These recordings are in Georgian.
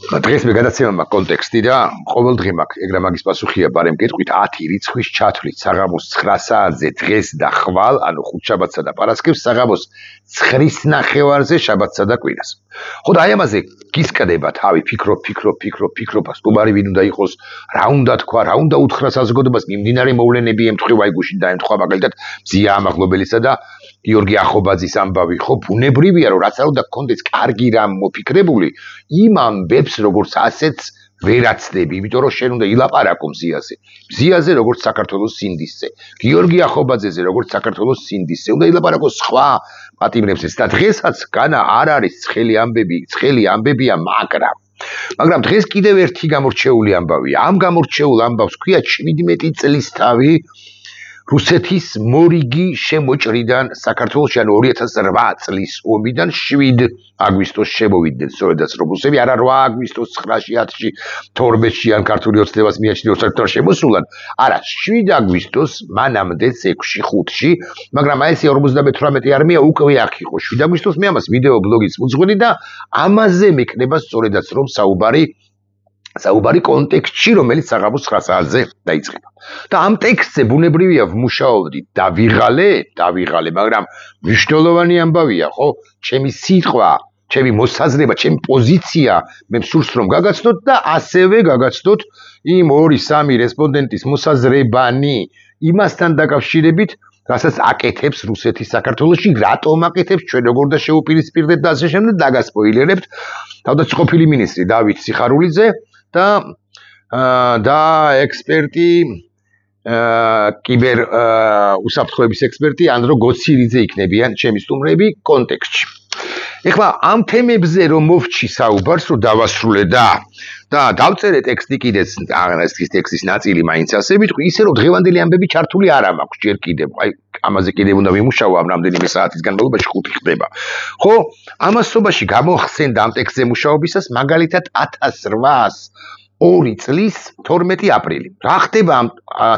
დღეს მე გადაცემა მაქვს კონტექსტი და ყოველდღე მაქვს ეგრე მაგის პასუხია ბარემ გეტყვით 10 რიცხვის ჩათვლით საღამოს 9 საათზე დღეს და ხვალ, ანუ ხუთშაბათსა და პარასკევს საღამოს 9:30-ზე შაბათსა და კვირას. ხო და აი ამაზე გისკდება თავი, ფიქრობ, სტუმარი ვინ უნდა იყოს, რა უნდა თქვა, რა უნდა უთხრა საზოგადოებას, მიმდინარე მოვლენები ემთხვევა აიგუში და ემთხვევა მაგალითად მზია ამაღლობელისა და გიორგი ახობაძის ამბავი, ხო, ბუნებრივია რომ რაც არ უნდა გქონდეს კარგი რამ მოფიქრებული, იმ ამბებს როგორც ასეც ვერაცდები, იმიტომ რომ შენ უნდა ილაპარაკო მზიაზე როგორც საქართველოს სინდისზე, გიორგი ახობაძეზე როგორც საქართველოს სინდისზე, უნდა ილაპარაკო სხვა პატიმრებზეც და დღესაც განა არ არის ცხელი ამბებია, მაგრამ დღეს კიდევ ერთი გამორჩეული ამბავია. ამ გამორჩეულ ამბავს ქვია 17 წლის თავი რუსეთის მორიგი შემოჭრიდან საქართველოში, ანუ 2008 წლის ომიდან 7 აგვისტოს შემოვიდნენ, სწორედაც რომ რუსები არა 8 აგვისტოს 9-ში, 10-ში, 12-ში ან ქართული ოცნებას მიაჩნდნენ რუსეთთან შემოსულან, არა 7 აგვისტოს, მანამდე 6-ში, 5-ში, მაგრამ აი ეს 58 არმია უკვე აქ იყო 7 აგვისტოს, მე ამას ვიდეო ბლოგიც მოძღვენი და ამაზე მექნება სწორედაც რომ საუბარი კონტექსტში, რომელიც საღამოს 9 საათზე დაიწყება. და ამ ტექსტზე ბუნებრივია ვმუშაობდი და ვიღალე, მაგრამ მნიშვნელოვანი ამბავია, ხო? ჩემი სიტყვა, ჩემი მოსაზრება, ჩემი პოზიცია მე მსურს რომ გაგაცნოთ და ასევე გაგაცნოთ იმ 2-3 რესპონდენტის მოსაზრებანი იმასთან დაკავშირებით, რასაც აკეთებს რუსეთი საქართველოში, რატომ აკეთებს, ჩვენ როგორ და შეუპირისპირდეთ და ასე შემდეგ დაგასპოილერებთ. თავდაცყოფილი მინისტრი დავით სიხარულიძე და ექსპერტი კიბერ უსაფრთხოების ექსპერტი ანდრო გოცირიძე იქნებიან ჩემი სტუმრები კონტექსტში. ეხლა ამ თემებზე რომ მოვჩი საუბარს, რომ დავასრულე და დავწერე ტექსტი კიდეც, ეს ტექსტის ნაწილი მაინც ასე ვიტყვი, ისე რომ დღევანდელი ამბები ჩართული არა მაქვს ჯერ კიდევ. აი, ამაზე კიდევ უნდა ვიმუშაო, ამ რამდენიმე საათის განმავლობაში 5 ხდება. ხო, ამასობაში გამოხსენდა ამ ტექსტზე მუშაობისას მაგალითად 1802 წლის 12 აპრილი. რა ხდება ამ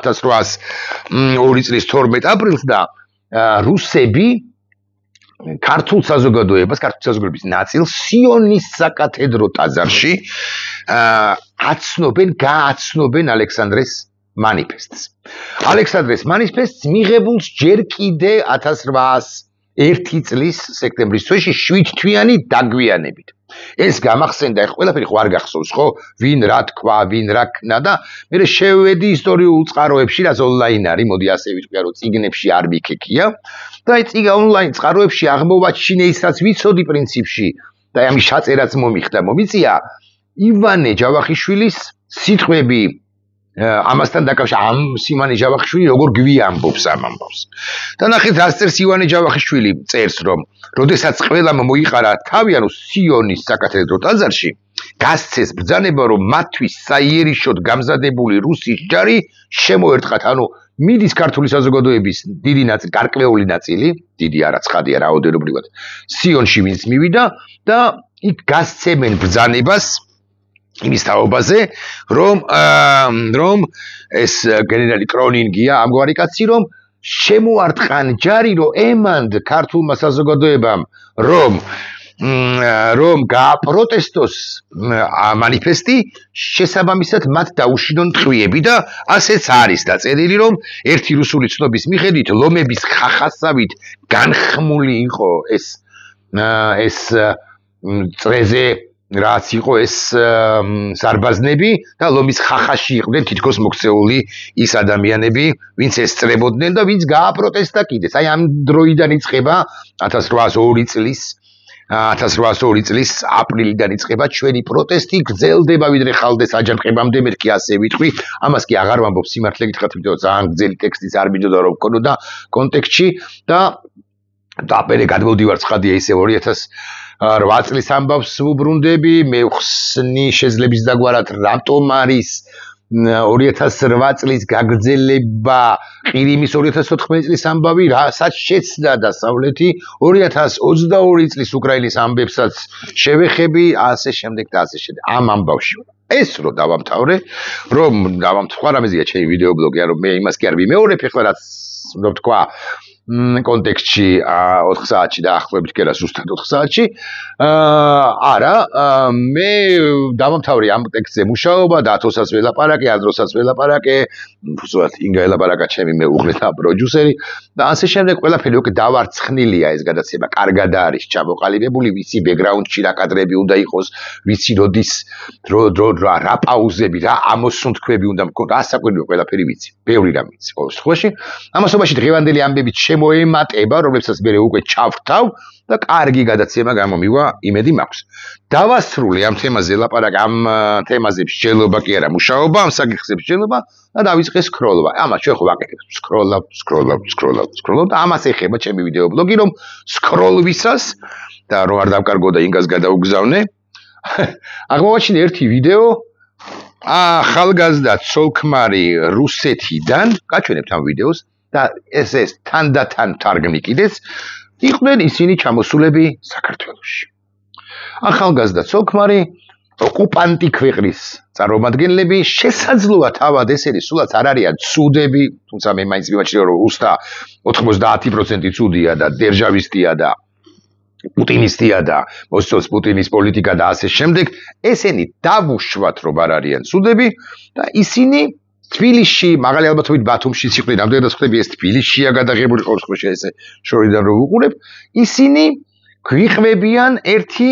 1802 წლის 12 აპრილს და რუსები ქართულ საზოგადოების ნაწილს სიონის საკათედრო ტაძარში გააცნობენ ალექსანდრეს მანიფესტს. ალექსანდრეს მანიფესტს მიღებულს ჯერ კიდე 1801 წლის სექტემბრის თვეში 7 თვიანი დაგვიანებით. ეს გამახსენდა, ყველაფერი ხო არ გახსოვს, ხო? ვინ რა თქვა, ვინ რა ქნა და მე შევედი ისტორიულ წყაროებში, რაც ონლაინ არის, მოდი ასე ვიტყვია, რომ წიგნებში არ მიქექია. და აი წიგა ონლაინ წყაროებში აღმოვაჩინე ის, რაც ვიცოდი პრინციპში და ამის ჩაწერაც მომიწია, ივანე ჯავახიშვილის სიტყვები ამასთან დაკავშირებით, ამ სიმონე ჯავახიშვილი როგორ გვიამბობს ამ ამბავს. და ნახეთ, რას წერს ივანე ჯავახიშვილი, წერს, რომ როდესაც ყველამ მოიყარა თავი, ანუ სიონის საკათედრო ტაძარში, გასცეს ბრძანება, რომ მათთვის საიერიშოდ გამზადებული რუსის ჯარი შემოერტყათ, ანუ მიდის ქართული საზოგადოების დიდი ნაწილი, გარკვეული ნაწილი, დიდი არა, ცხადია რაოდენობრივად, სიონში ვინც მივიდა და იქ გასცემენ ბრძანებას იმის თაობაზე, რომ ეს გენერალი კრონინგია, ამგვარი კაცი, რომ შემოარტყან ჯარი, რომ ემანდ ქართულმა საზოგადოებამ, რომ გააპროტესტოს მანიფესტი, შესაბამისად მათ დაუშინონ ტყვიები და ასეც არის დაწერილი, რომ ერთი რუსული ცნობის მიხედვით ლომების ხახასავით განხმული იყო ეს წრეზე რაც იყო ეს სარბაზნები და ლომის ხახაში იყვნენ თითქოს მოქცეული ის ადამიანები, ვინც ესწრებოდნენ და ვინც გააპროტესტა კიდეც. აი ამ დროიდან იწყება 1802 წლის აპრილიდან იწყება ჩვენი პროტესტი, გრძელდება ვიდრე ხალდეს აჯანყებამდე, მე კი ასე ვიტყვი. ამას კი აღარ ვამბობ სიმართლე გითხრათ, იმიტომ რომ ძალიან გრძელი ტექსტიც არ მინდოდა რომ გქონოდა კონტექსტში და აპერე გადმოვდივარ ცხადია ისე 2008 წლის ამბავს ვუბრუნდები, მე ხსნი შეძლების დაგვარად რატომ არის 2008 წლის გაგრძელება, ყირიმის 2014 წლის ამბავი, რასაც შეცდა დასავლეთი, 2022 წლის უკრაინის ამბებსაც შევეხები, ასე შემდეგ და ასე შემდეგ. ამ ამბავში ეს რომ დავამთავრე, რამეზია ჩემი ვიდეო ბლოგი, რომ მე იმას კი არ ვიმეორებ, ეხლა რაც რომ თქვა კონტექსტში 4 საათში დაახლოებით კი არა ზუსტად 4 საათში არა მე დავამთავრე ამ ტექსტზე მუშაობა და ათოსაც ველაპარაკე ანდროსაც ველაპარაკე უბრალოდ ინგა ელაპარაკა ჩემი მეუღლე და პროდიუსერი და ასე შემდეგ ყველაფერი უკვე დავარცხნილია ეს გადაცემა კარგად არის ჩამოყალიბებული ვიცი ბექგრაუნდში რა კადრები უნდა იყოს ვიცი როდის რა პაუზები რა ამოსუნთქვები უნდა მქონდეს ასაკვირველი ყველაფერი ვიცი ბევრი რამ ვიცი ყოველ შემთხვევაში ამასობაში დღევანდელი ამბებით შემოემატება რომლებსაც მე უკვე ჩავრთავ და კარგი გადაცემა გამომივა იმედი მაქვს დავასრულე ამ თემაზე ლაპარაკი ამ თემაზე მსჯელობა კი არა მუშაობა ამ საკითხზე მსჯელობა და დავიწყე სკროლობა ამას ჩვენ ხო ვაკეთებთ სკროლავ და ამას ეხება ჩემი ვიდეო ბლოგი რომ სკროლვისას და რომ არ დავკარგო და ინგას გადაუგზავნე აღმოვაჩინე ერთი ვიდეო ახალგაზრდა ცოლ-ქმარი რუსეთიდან გაჩვენებთ ამ ვიდეოს და ეს თანდათან თარგმნი კიდეც იყვნენ ისინი ჩამოსულები საქართველოში. ახალგაზრდა ცოლ-ქმარი ოკუპანტი ქვეყნის წარმომადგენლები შესაძლოა თავად ესენი სულაც არ არიან ცუდები, თუმცა მე მაინც მიმაჩნია რომ უსტა 90% ცუდია და დერჟავისტია და პუტინისტია და მოსწონს პუტინის პოლიტიკა და ასე შემდეგ, ესენი დავუშვათ რომ არ არიან ცუდები და ისინი თბილისში, მაღალი ალბათობით ბათუმშიც იყვნენ, ამდენადაც ხდები ეს თბილისშია გადაღებული ყოველ შემთხვევაში ესე შორიდან რო ვუყურებ, ისინი გვიყვებიან ერთი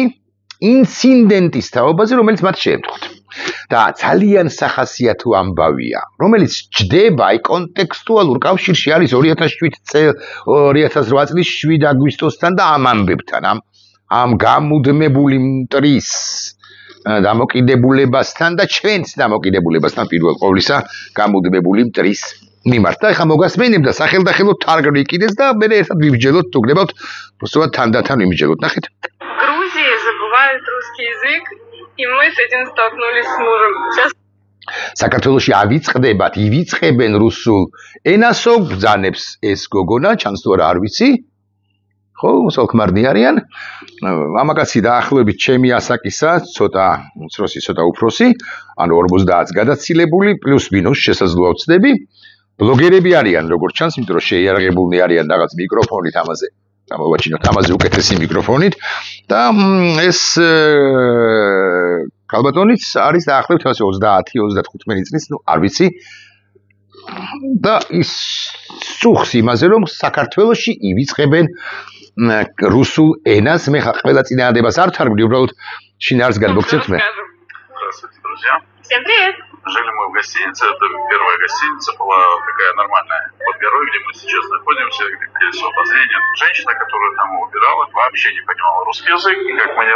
ინციდენტის თაობაზე, რომელიც მათ შეემთხვათ. და ძალიან სახასიათო ამბავია, რომელიც ჯდება აი კონტექსტუალურ კავშირში არის 2008 წლის 7 აგვისტოსთან და ამ ამბებთან, ამ გამუდმებული მტრის დამოკიდებულებასთან და ჩვენს დამოკიდებულებასთან პირველ ყოვლისა გამუდმებული მტრის მიმართ. და ეხლა მოგასმენებ და სახელდახელო თარგმნი კიდეც და მე ერთად ვიმსჯელოთ, თუ გნებავთ, просто თანდათან ვიმსჯელოთ. ნახეთ. Грузии забывают русский язык, и мы с этим столкнулись с мужем. Сейчас საქართველოში ავიწყდებათ, ივიწყებენ რუსულ ენასო, ბრძანებს ეს გოგონა, ჩანს თუ არა არ ვიცი. ხო, სოლქმარნი არიან. მამაკაცი დაახლოებით ჩემი ასაკისა, ცოტა უმცროსი, ცოტა უფროსი, ანუ 50-ს გადაცილებული, პლუს მინუს შესაძლოა ვცდები. ბლოგერები არიან, როგორც ჩანს, იმიტომ რომ შეიარაღებულნი არიან რაღაც მიკროფონით ამაზე. გამოვაჩინოთ ამაზე უკეთესი მიკროფონით და ეს ქალბატონიც არის დაახლოებით 30-35 წლის, ნუ არ ვიცი. და ის სუხს იმაზე რომ საქართველოში ივიწყებენ русул энас, მე ხა ყველა წინააღმდეგობას არ თარგმნი, уბრალოდ შინაარს გადმოგცემთ მე. Здравствуйте, друзья. всем привет. Жили мы в гостинице, это первая гостиница была такая нормальная. Под горой, где мы сейчас находимся, где колесо обозрения. Женщина, которая там убирала, вообще не понимала русский язык, и как мы не...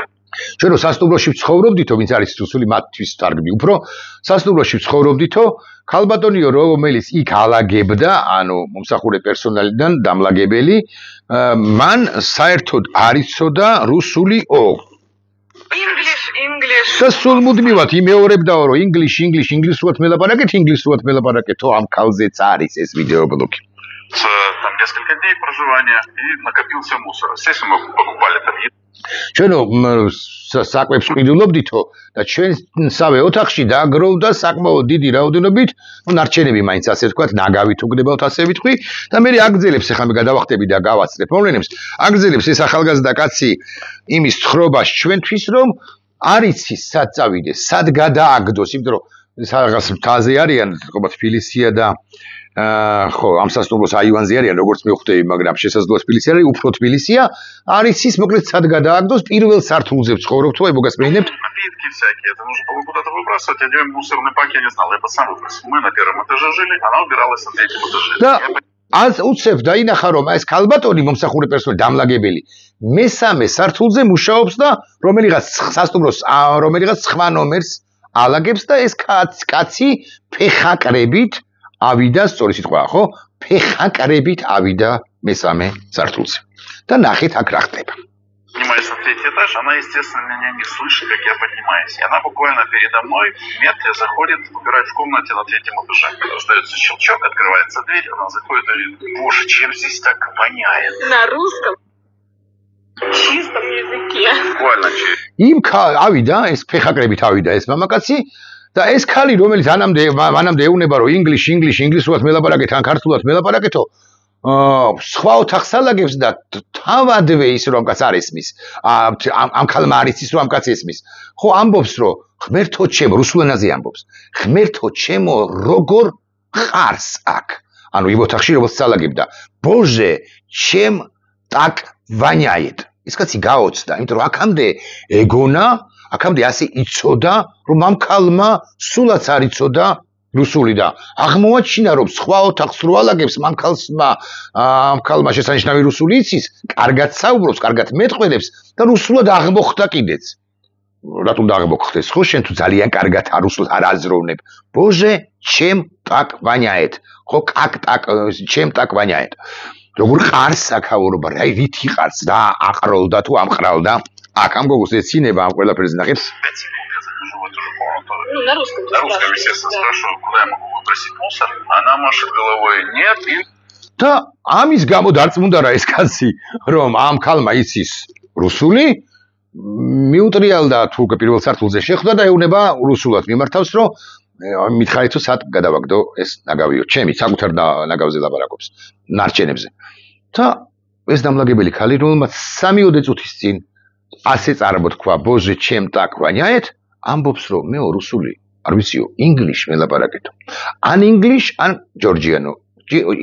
ჩვენ რო სასტუმროში ვცხოვრობდითო, ვინც არის რუსული მათთვის თარგმნი, უფრო სასტუმროში ვცხოვრობდითო, ქალბატონიო რომელიც იქ ალაგებდა, ანუ მომსახურე პერსონალიდან დამლაგებელი, მან საერთოდ არ იცოდა რუსული English. და სულ მუდმივად იმეორებდაო, რომ ინგლისურად მელაპარაკეთო, ამ ქალზეც არის ეს ვიდეო ბლოგი. Там несколько дней проживания, и накопился мусор. Естественно, мы покупали там еду. ჩვენო საკვებს ყიდულობდითო და ჩვენსავე ოთახში დააგროვდა საკმაოდ დიდი რაოდენობით, ნარჩენები მაინც ასე ვთქვათ, ნაგავით უგნებავთ ასე ვიტყვი და მე აგზელებს ახლა მე გადავახტები და გავაცდებ მოვლენებს. აგზელებს ეს ახალგაზრდა კაცი იმის თხრობას ჩვენთვის, რომ არ იცის სად წავიდეს, სად გადააგდოს, იმიტომ რომ რაღაც მთაზე არიან, თქო თბილისია და ხო, ამ სასტუმროს აივანზე არიან, როგორც მე ვხვდები, მაგრამ შესაძლოა თბილისი არის, უფრო თბილისია, არ იცის, მოკლედ სად გადააგდოს, პირველ სართულზე ვცხოვრობ, თუ აი მოგასმენებთ. Напитки всякие, это нужно было куда-то выбрасывать, а где мусорный пак, я не знал, я бы сам выбросил. Мы на первом этаже жили, она убиралась на третьем этаже. და ას უცებ დაინახა, რომ ეს ქალბატონი მომსახურე პერსონალი დამლაგებელი მესამე სართულზე მუშაობს და რომელიღაც სასტუმროს რომელიღაც სხვა ნომერს ალაგებს და ეს კაცი ფეხაკრებით ავიდა, სწორი სიტყვაა, ხო? ფეხაკრებით ავიდა მესამე სართულზე. და ნახეთ აქ რა ხდება. Поднимаюсь на третий этаж, она, естественно, меня не слышит, как я поднимаюсь. И она буквально передо мной в метре заходит, убирает в комнате на третьем этаже. Раздается щелчок, открывается дверь, она заходит и говорит: боже, чем здесь так воняет? На русском чистом языке. Буквально через... იმ ავიდა, ეს ფეხაკრებით ავიდა ეს მამაკაცი და ეს ქალი, რომელიც მანამდე ეუბნება, რომ ინგლისურად მელაპარაკეთ ან ქართულად მელაპარაკეთო, სხვა ოთახს ალაგებს და თავადვე ის რომ კაც არ ესმის ამ ქალმა არ იცის რომ ამ კაც ესმის ხო ამბობს რომ ღმერთო ჩემო რუსულ ენაზე ამბობს ღმერთო ჩემო როგორ ყარს აქ ანუ იმ ოთახში როგორც ალაგებდა ბოჟე ჩემ так воняет ის კაცი გაოცდა იმიტომ რომ აქამდე ეგონა აქამდე ასე იცოდა რომ ამ ქალმა სულაც არ იცოდა რუსული და აღმოაჩინა რომ სხვა ოთახს რო ალაგებს ამ ქალმა შესანიშნავი რუსული იცის კარგად საუბრობს კარგად მეტყველებს და რუსულად აღმოხდა კიდეც რატომ აღმოხდეს ხო შენ თუ ძალიან კარგად რუსულად არ აზროვნებ ბოჟე ჩემ так воняет ხო კაკ так ჩემ так воняет როგორ ყარს აქაურობა რა ვითი ყარს და აყროლდა თუ ამყრალდა აქ ამ გოგოს ეცინება ამ ყველაფერს ნახებს Ну, на русском. На русском, естественно, спрашиваю, куда я могу выбросить мусор. Она машет головой нет. და ამის გამო დარწმუნდა რა ეს კაცი, რომ ამ ქალმა იცის რუსული, მიუტრიალდა თუ პირველ სართულზე შეხვდა და ეუბნება რუსულად მიმართავს, რომ მითხარით თუ სად გადავაგდო ეს ნაგავიო, ჩემი საკუთარ ნაგავზე ლაპარაკობს, ნარჩენებზე. და ეს დამლაგებელი ქალი, რომელმაც 3 წუთის წინ ასე წარმოთქვა, ბოჟე ჩემ так воняет, ამბობს რომ მე რუსული არ ვიციო, ინგლისში მელაპარაკეთო. ან ინგლისში, ან ჯორჯიანო.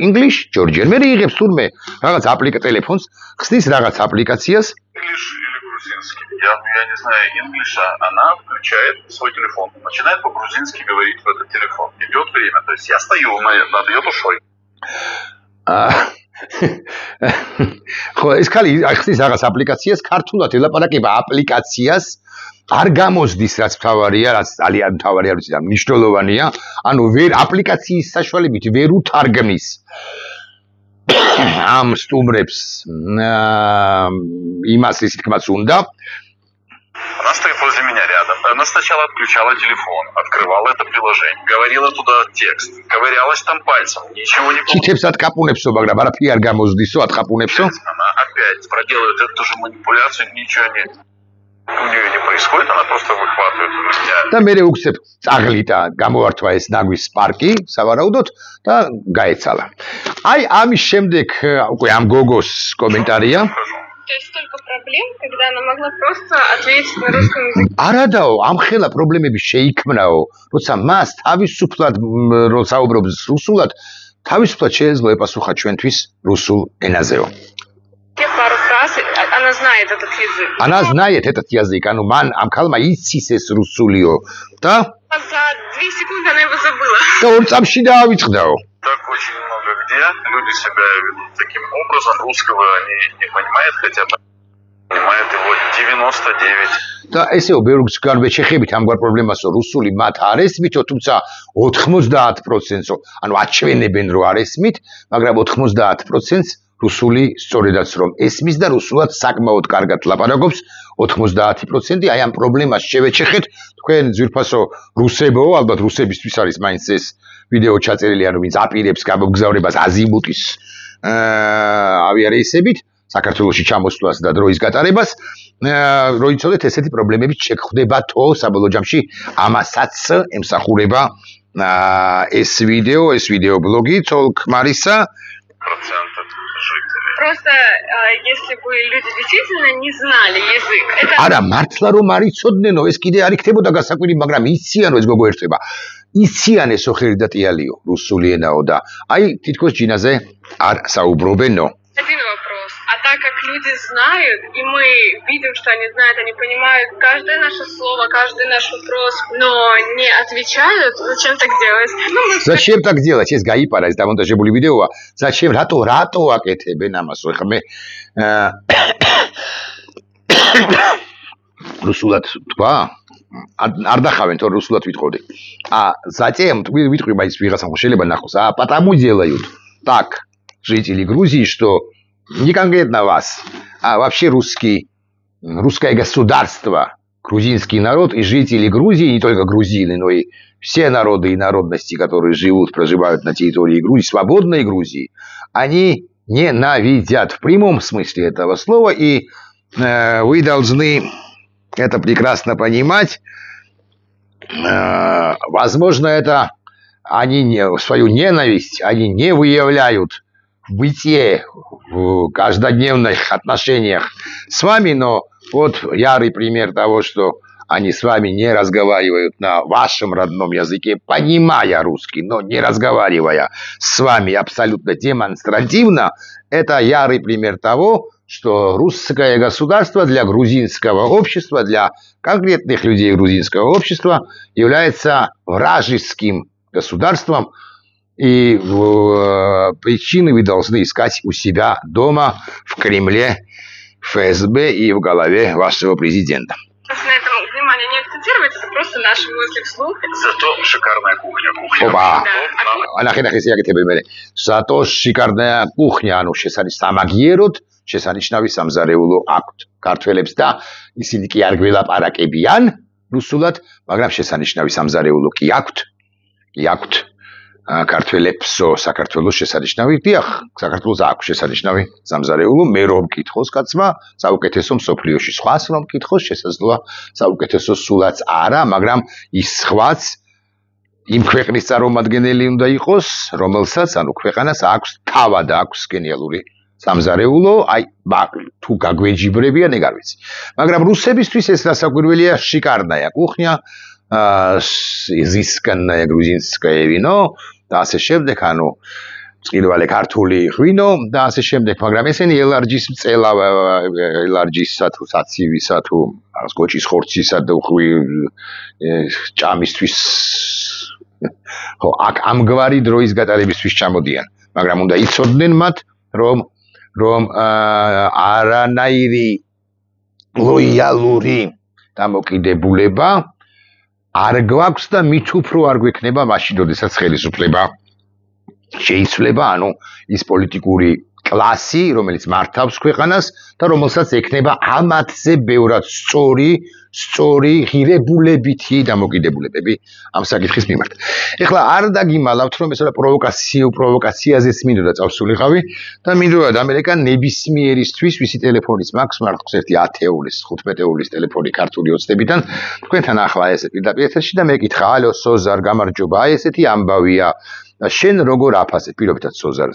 ინგლისში, ჯორჯიან. მე იღებს თურმე რაღაც ტელეფონს, ხსნის რაღაც აპლიკაციას. Или грузинский. Я не знаю инглиша, она включает свой телефон, начинает по-грузински говорить в этот телефон. Идет время, то есть я стою над ее душой. ხო, ეს ქალი ხსნის რაღაც აპლიკაციას, ქართულად ელაპარაკება აპლიკაციას. არ გამოსდის რაც მთავარია, რაც ძალიან მთავარია, ვიცი და მნიშვნელოვანია, ანუ ვერ აპლიკაციის საშუალებით ვერ უთარგმნის ამ სტუმრებს იმას ის თქმაც უნდა. Она стоит возле меня рядом. Она сначала отключала телефон, открывала это приложение, говорила туда текст, ковырялась там пальцем, ничего не получилось. Читებსად კაპუნებსო, მაგრამ არაფერი არ გამოსდისო, ატყაპუნებსო. Она опять проделывает эту же манипуляцию, ничего у нее не происходит, она просто выхватывает у меня. და მე უგზებ წაღლიტა გამოვართვა ეს ნაგვის პარკი, სავარაუდოდ და გაეცალა. აი ამის შემდეგ უკვე ამ გოგოს კომენტარია. То есть столько проблем, когда она могла просто ответить на русском языке. არადაო, ამ ხელა პრობლემები შეიქმნაო, როცა მას თავისუფლად რო საუბრობს რუსულად, თავისუფლად შეეძლო ეპასუხა ჩვენთვის რუსულ ენაზეო. Пару фраз, она знает этот язык. Она знает этот язык, ანუ მან ამ ქალმა იცის ეს რუსულიო და За 2 секунды она его забыла. და 2 წამში დაავიწყდაო. Так очень много где люди себя ведут таким образом, русского они не понимают, хотя понимает его 99. და ესეო ბევრს განვეჩეხებით ამგვარ პრობლემასო რუსული მათ არ ესმითო, თუმცა 90%-ო, ანუ აჩვენებენ რომ არ ესმით, მაგრამ 90%-ს რუსული სწორედაც რომ ესმის და რუსულად საკმაოდ კარგად ლაპარაკობს 90% აი ამ პრობლემას შევეჩეხეთ თქვენ ძვირფასო რუსებო ალბათ რუსებისთვის არის მაინც ეს ვიდეო ჩაწერილი ანუ ვინც აპირებს გამოგზავრებას აზიმუტის ავიარეისებით საქართველოში ჩამოსვლას და დროის გატარებას რო იცოდეთ ესეთი პრობლემები შეხვდებათო საბოლოო ჯამში ამასაც ემსახურება ეს ვიდეო ბლოგი ცოლ-ქმარისა Просто если бы люди действительно не знали язык, это არა მართლა რომ არ იცოდნენ ეს კიდე არ იქნებოდა გასაკვირი მაგრამ იციან ეს გოგო ერთება იციან ეს ოხერი და ტიალიო რუსული ენაო და აი თითქოს ჯინაზე არ საუბრობენო один вопрос. А так как люди знают, и мы видим, что они знают, они понимают каждое наше слово, каждый наш вопрос, но не отвечают, зачем так делать? Зачем так делать? ეს გაიპარა ეს დამონტაჟებული ვიდეოა. Зачем? რატო აკეთებენ ამას? ხო მე რუსულად თქვა? არ დახავენ თორე რუსულად ვიტყოდი. Затем витყვი მაინც ვიღაცამ შეიძლება ნახოს. Потому делают так жители Грузии, что не конкретно вас, а вообще русское государство, грузинский народ и жители Грузии, не только грузины, но и все народы и народности, которые проживают на территории Грузии, свободной Грузии, они ненавидят в прямом смысле этого слова, и вы должны это прекрасно понимать. Возможно, это они свою ненависть они не выявляют бытие в каждодневных отношениях с вами, но вот ярый пример того, что они с вами не разговаривают на вашем родном языке, понимая русский, но не разговаривая с вами абсолютно демонстративно, это ярый пример того, что русское государство для грузинского общества, для конкретных людей грузинского общества является вражеским государством, и причины вы должны искать у себя дома, в Кремле, в ФСБ и в голове вашего президента. На этом внимание не акцентировать, это просто наши мысли вслух. Зато шикарная кухня. Опа! Зато шикарная кухня, ანუ შესანიშნავად, შესანიშნავი სამზარეულო აქვთ ქართველებს და ისინი კი არ გველაპარაკებიან რუსულად, მაგრამ შესანიშნავი სამზარეულო კი აქვთ ქართველებსო, საქართველოს შესანიშნავი, დიახ, საქართველოს აქვს შესანიშნავი სამზარეულო, მე რომ მკითხოს კაცმა, საუკეთესო მსოფლიოში, სხვას რომ მკითხოს, შესაძლოა საუკეთესო სულაც არა, მაგრამ ის სხვაც იმ ქვეყნის წარმომადგენელი უნდა იყოს, რომელსაც, ანუ ქვეყანას აქვს თავად აქვს გენიალური სამზარეულო, აი, თუ გაგვეჯიბრებიან, ეგ არ ვიცი. მაგრამ რუსებისთვის ეს რასაკვირველია, შიკარნაია კუხნია, изысканное грузинское вино და ასე შემდეგ, ანუ წყირვალე ქართული ღვინო და ასე შემდეგ, მაგრამ ესენი ელარჯის მწელა, ელარჯისა თუ საცივისა თუ გოჭის ხორცისა და ჭამისთვის ხო, აქ ამგვარი დროის გატარებისთვის ჩამოდიან, მაგრამ უნდა იცოდნენ მათ, რომ არანაირი ლოიალური დამოკიდებულება არ გვაქვს და მით უფრო არ გვექნება მაშინ, როდესაც ხელისუფლება შეიცვლება, ანუ ის პოლიტიკური კლასი, რომელიც მართავს ქვეყანას და რომელსაც ექნება ამათზე ბევრად სწორი ღირებულებითი დამოკიდებულებები ამ საკითხის მიმართ. ეხლა არ დაგიმალავთ, რომ ეს რა პროვოკაციაზეც მინდოდა წავსულიყავი და მინდოდა ამერიკა ნებისმიერისთვის, ვისი ტელეფონის მაქვს, მართლაც ერთი 10 ეურის, 15 ეურის ტელეფონი ქართული ოცნებიდან, თქვენთან ახლა ესე პირდაპირ ეთერში და მეკითხა, ალო სოზარ, გამარჯობა, აი ესეთი ამბავია. შენ როგორ აფასებ, პირობითად სოზარ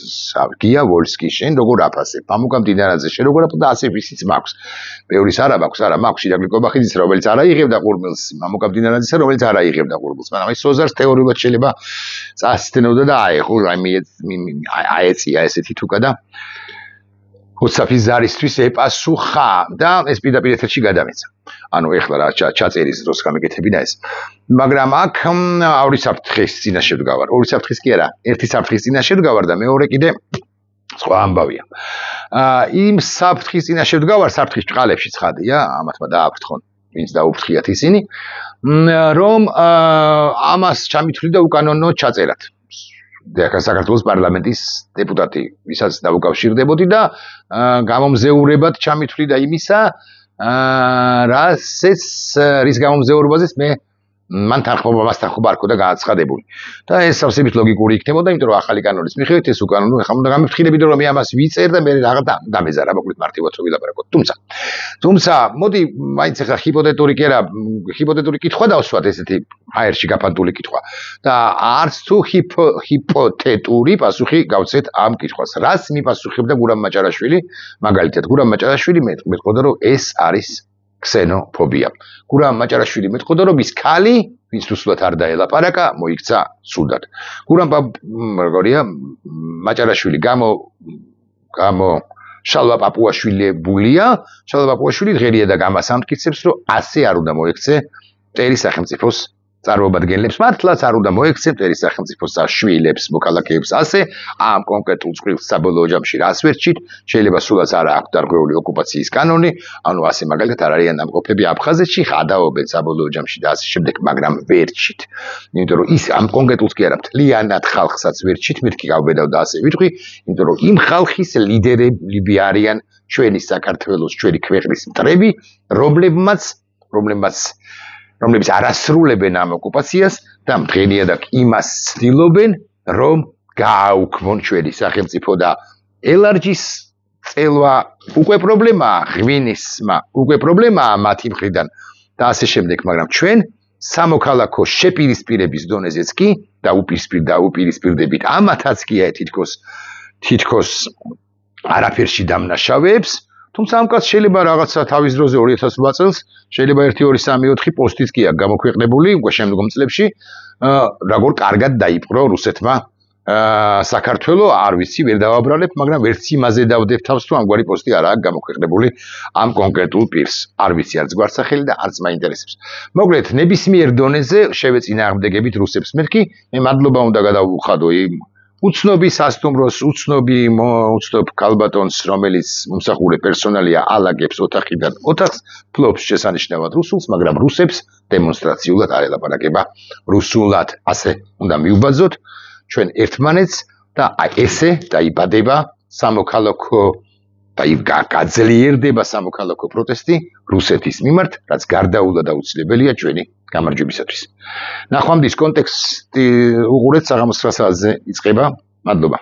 გია ვოლსკი, შენ როგორ აფასებ, მამუკა მდინარაძე, შენ როგორ აფასებ და ასე ვისიც მაქვს. ბევრის არა მაქვს, მაქვს ირაკლი კობახიძის, რომელიც არ აიღებდა ყურმილს, მამუკა მდინარაძისა, რომელიც არ აიღებდა ყურმილს, მაგრამ აი სოზარს თეორიულად შეიძლება წასცდენოდა და აეღო, აეწია ესეთი თუკა და უცაფის ზარისთვის ეპასუხა და ეს პირდაპირ ეთერში გადამეცა. ანუ ეხლა რა ჩაწერის დროს გამეკეთებინა ეს. მაგრამ აქ ორი საფრთხის წინაშე ვდგავარ. ორი საფრთხის კი არა, ერთი საფრთხის წინაშე ვდგავარ და მეორე კიდე სხვა ამბავია. იმ საფრთხის წინაშე ვდგავარ, საფრთხის ჭყალებში ცხადია, ამათმა დააფრთხონ, ვინც დაუფრთხიათ ისინი, რომ ამას ჩამithვლიდა უკანონო ჩაწერად. საქართველოს პარლამენტის დეპუტატი, ვისაც დაუკავშირდებოდი და გამომზეურებად ჩამithვლიდა იმისა, რის გამომზეურებაზეც მე მან მასთან ხობა არ ქონდა განაცხადებული. და ეს სავსებით ლოგიკური იქნებოდა, იმიტომ რომ ახალი კანონის მიხედვით ეს უკანონო ეხლა უნდა გამიფრთხილებით, რომ მე ამას ვიწერ და მე რაღაც დამეზარა, მოკლედ მარტივად რომ ვილაპარაკოთ. თუმცა, მოდი მაინც ეხლა ჰიპოთეტური კითხვა დავსვათ, ესეთი ჰაერში გაფანტული კითხვა. და არც თუ ჰიპოთეტური პასუხი გავცეთ ამ კითხვას. რას მიპასუხებდა გურამ მაჭარაშვილი? მაგალითად, გურამ მაჭარაშვილი მეტყოდა, რომ ეს არის ქსენოფობია. გურამ მაჭარაშვილი მეტყოდა, რომ ის ქალი, ვინც სულად არ დაელაპარაკა, მოიქცა სუდად. გურამ მაჭარაშვილი შალვა პაპუაშვილია, შალვა პაპუაშვილი ღერია და გამას ამტკიცებს, რომ ასე არ უნდა მოექცე მტერი სახელმწიფოს წარმომადგენლებს, მართლაც არ უნდა მოექცე მტერი სახელმწიფოს შვილებს, მოქალაქეებს, ასე ამ კონკრეტულ წყვილს საბოლოო ჯამში რას ვერჩით, შეიძლება სულაც არ აქვს დარღვეული ოკუპაციის კანონი, ანუ ასე მაგალითად არ არიან დამყოფები აფხაზეთში, ხადაობენ საბოლოო ჯამში და ასე შემდეგ, მაგრამ ვერჩით. იმიტომ რომ ის ამ კონკრეტულს კი არა, მთლიანად ხალხსაც ვერჩით, მეთქი გავბედავ და ასე ვიტყვი, იმიტომ რომ იმ ხალხის ლიდერები არიან ჩვენი საქართველოს, ჩვენი ქვეყნის მტრები, რომლებიც არასრულებენ ამ ოკუპაციას და მდგენიადად იმას ცდილობენ, რომ გააუქმონ ჩვენი სახელმწიფო და ელარჯის წელვა უკვე პრობლემაა, ღვინისმა უკვე პრობლემაა მათი მხრიდან და ასე შემდეგ, მაგრამ ჩვენ სამოქალაქო შეპირისპირების დონეზეც კი და უპირისპირდებით ამათაც კი თითქოს თითქოს არაფერში დამნაშავეებს, თუმცა ამ კაცს შეიძლება რაღაცა თავის დროზე 2008 წელს შეიძლება 1-2-3-4 პოსტიც კი აქვს გამოქვეყნებული უკვე შემდგომ წლებში, როგორ კარგად დაიპყრო რუსეთმა საქართველო, არ ვიცი, ვერ დავაბრალებ, მაგრამ ვერც იმაზე დავდებ თავს, თუ ამგვარი პოსტი არ აქვს გამოქვეყნებული ამ კონკრეტულ პირს. არ ვიცი არც გვარსახელი და არც მაინტერესებს. მოკლედ, ნებისმიერ დონეზე შევეწინააღმდეგებით რუსებს. მეთქი, მე მადლობა უნდა გადავუხადო იმ უცნობი სასტუმროს, უცნობ ქალბატონს, რომელიც მომსახურე პერსონალია, ალაგებს ოთახიდან ოთახს, ფლობს შესანიშნავად რუსულს, მაგრამ რუსებს დემონსტრაციულად არ ელაპარაკება რუსულად. ასე უნდა მიუბაძოთ ჩვენ ერთმანეთს და ესე დაიბადება სამოქალაქო და გაძლიერდება სამოქალაქო პროტესტი რუსეთის მიმართ, რაც გარდაულა და უცილებელია ჩვენი გამარჯვებისათვის. ნახვამდის კონტექსტი უყურეთ საღამოს 9 საათზე იწყება. მადლობა.